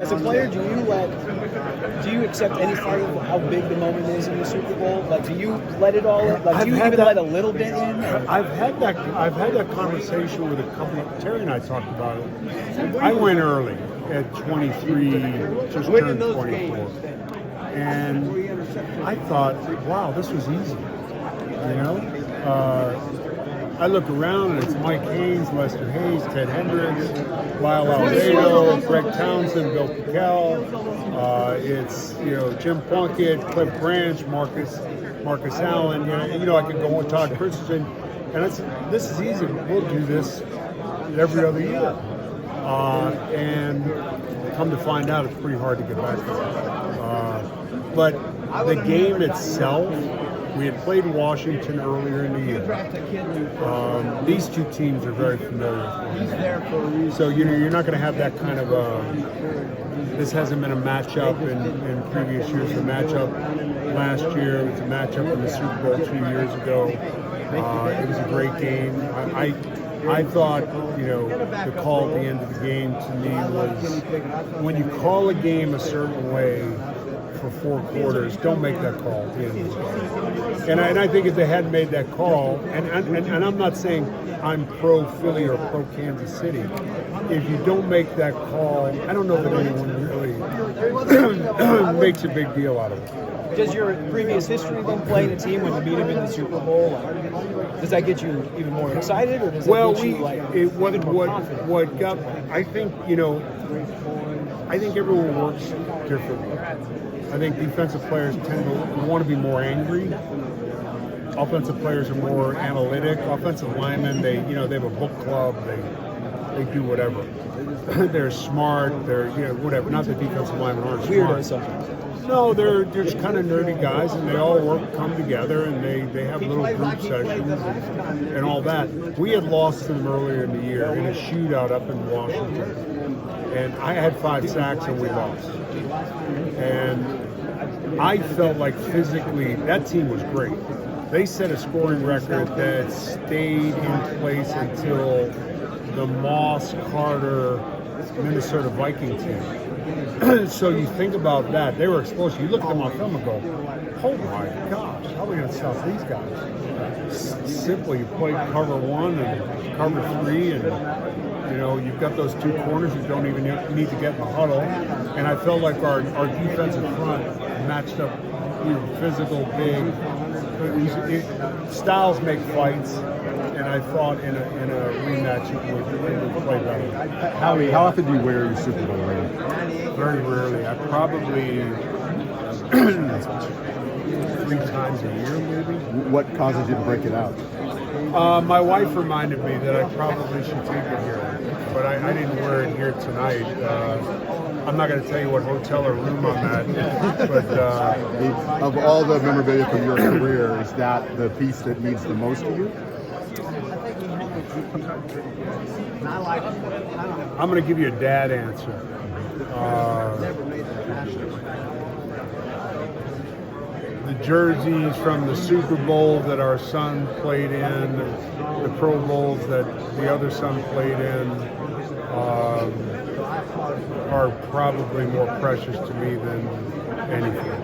As a player, do you accept any part of how big the moment is in the Super Bowl? Like, do you let it all in? Like, do you even let a little bit in? Or? I've had that conversation with a couple. Terry and I talked about it. I went early at 23, just turned 24, and I thought, wow, this was easy. You know. I look around and it's Mike Haynes, Lester Hayes, Ted Hendricks, Lyle Almeida, Greg Townsend, Bill Pickell. It's Jim Plunkett, Cliff Branch, Marcus Allen. I could go with Todd Christensen, and this is easy. We'll do this every other year, and come to find out, it's pretty hard to get back there. But the game itself. We had played Washington earlier in the year. These two teams are very familiar. So you're not going to have that kind of this hasn't been a matchup in previous years. The matchup last year, it was a matchup in the Super Bowl 2 years ago. It was a great game. I thought, the call at the end of the game to me was when you call a game a certain way for 4 quarters, don't make that call at the end of the game. And I think if they hadn't made that call, and I'm not saying I'm pro Philly or pro Kansas City, if you don't make that call, I don't know that anyone really makes a big deal out of it. Does your previous history then playing a team when you beat them in the Super Bowl? Does that get you even more excited, or does it get you what got? I think everyone works differently. I think defensive players tend to want to be more angry. Offensive players are more analytic. Offensive linemen, they have a book club. They do whatever. They're smart. They're whatever. Not that defensive linemen aren't smart. Something. No, they're just kind of nerdy guys, and they all come together, and they have little group sessions and all that. We had lost to them earlier in the year in a shootout up in Washington, and I had 5 sacks and we lost. And I felt like physically that team was great. They set a scoring record that stayed in place until the Moss Carter Minnesota Viking team. So you think about that, they were explosive. You look at them on film and go, oh my gosh, how are we going to stop these guys? Simply, you play cover 1 and cover 3, and you've got those 2 corners who don't even need to get in the huddle. And I felt like our defensive front matched up, physical, big. Styles make fights, and I thought in a rematch it would play better. Howie, how often do you wear your Super Bowl ring? Very rarely. I probably 3 times a year, maybe. What causes you to break it out? My wife reminded me that I probably should take it here, but I didn't wear it here tonight. I'm not going to tell you what hotel or room I'm at, but of all the memorabilia from your career, is that the piece that means the most to you? I'm going to give you a dad answer. The jerseys from the Super Bowl that our son played in, the Pro Bowls that the other son played in, are probably more precious to me than anything.